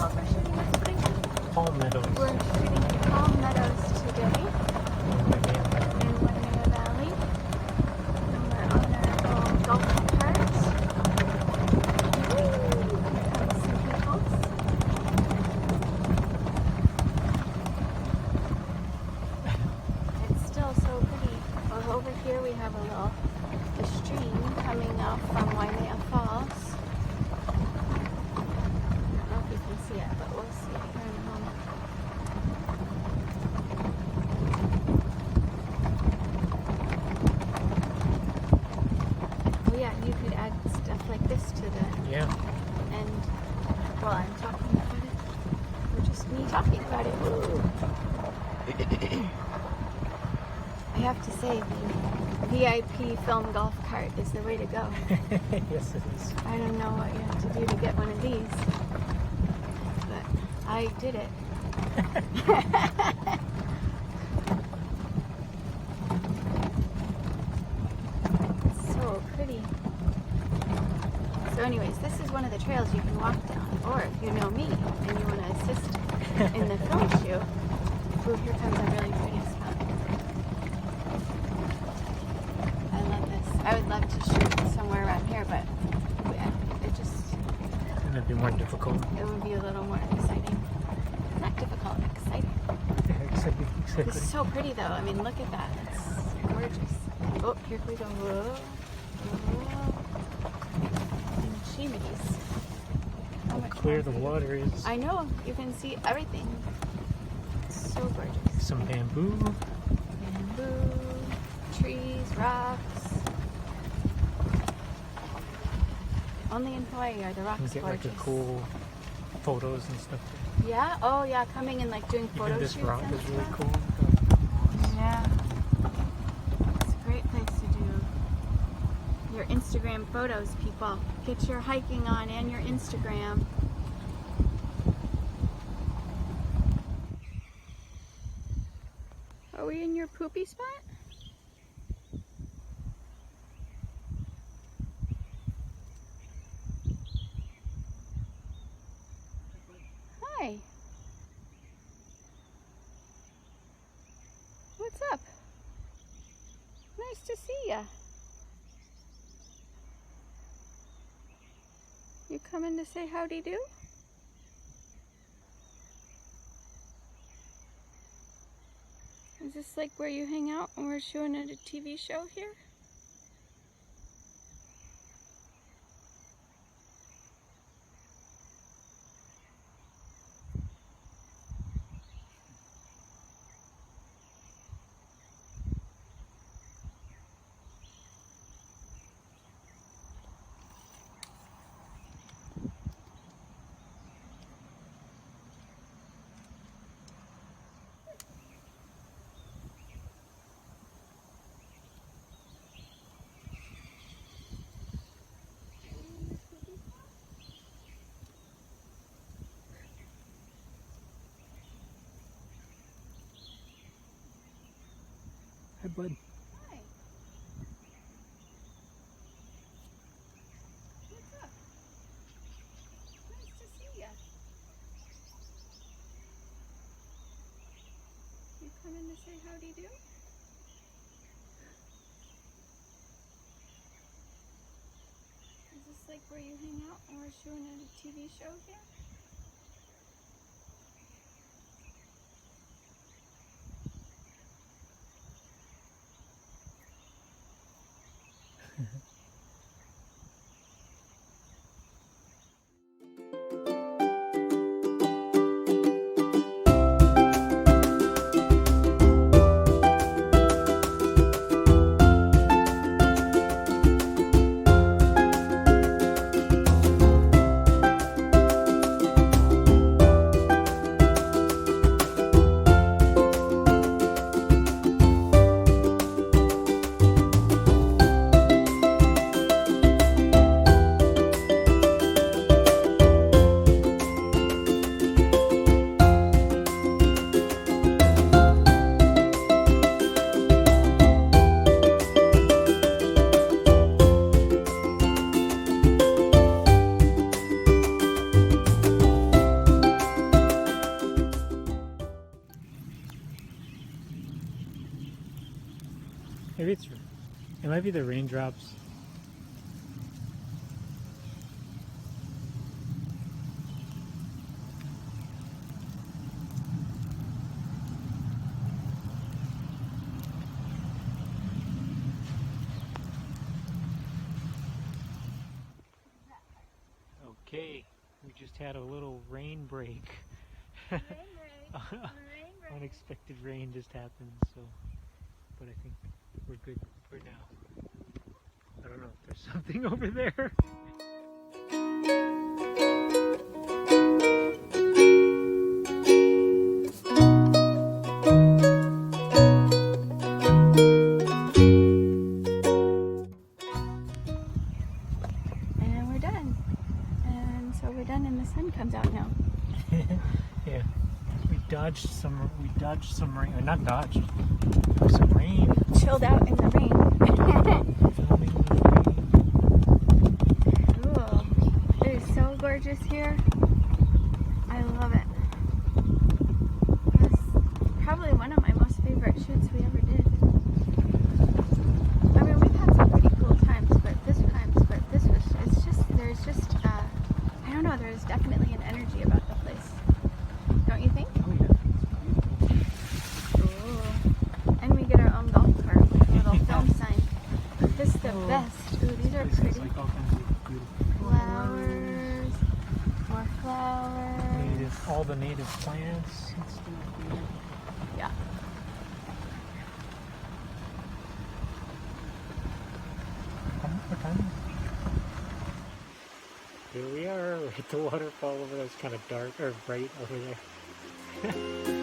called? We're shooting at spring. Palm Meadows. We're shooting at Palm Meadows today in Waimea Valley. And we're on our little golf cart. Woo! Here comes some people. It's still so pretty. Well, over here we have a stream coming out from Waimea Falls. I don't know if you can see it, but we'll see it here in a moment. Oh yeah, you could add stuff like this to the end while I'm talking about it. Or just me talking about it. I have to say, the VIP film golf cart is the way to go. Yes, it is. I don't know what you have to do to get one of these, but I did it. It's so pretty. So anyways, this is one of the trails you can walk down, or if you know me and you want to assist in the film shoot. Ooh, here comes a really pretty spot. I love this. I would love to shoot somewhere around here, but it just... It'd be more difficult. It would be a little more exciting. Not difficult, exciting. Exactly. It's so pretty though. I mean, look at that. It's gorgeous. Oh, here we go. Whoa. Whoa. And chimneys. How much Clear the more water is. I know. You can see everything. It's so gorgeous. Some bamboo. Bamboo, trees, rocks. Only in Hawaii are the rocks You can get gorgeous. like a cool photos and stuff. Yeah? Oh yeah, coming and like doing photo Even this shoots rock and is really stuff. cool. Yeah. It's a great place to do your Instagram photos, people. Get your hiking on and your Instagram. Are we in your poopy spot? Hi. What's up? Nice to see ya. You coming to say howdy do? Is this like where you hang out when we're showing at a TV show here? Hi, bud. Hi. What's up? Nice to see ya. You coming to say howdy do? Is this like where you hang out when we're showing at a TV show here? Maybe it might be the raindrops. Okay, we just had a little rain break. Unexpected rain just happened, so, but I think we're good for now. I don't know if there's something over there. And we're done. And so we're done and the sun comes out now. Yeah. We dodged some rain, or not dodged, some rain. Chilled out in the rain. Cool. It is so gorgeous here. I love it. It's probably one of my most favorite shoots we ever did. I mean, we've had some pretty cool times, but this was, it's just, there's just, I don't know, there's definitely an energy about the place. Don't you think? Oh yeah. Cool. And we get our own golf cart with a little film sign. This is the best. Ooh, these are pretty. Like all kinds of beautiful Flowers. More flowers. all the native plants and stuff here. Yeah. What time is it? Here we are at the waterfall over there. It's kind of dark or bright over there.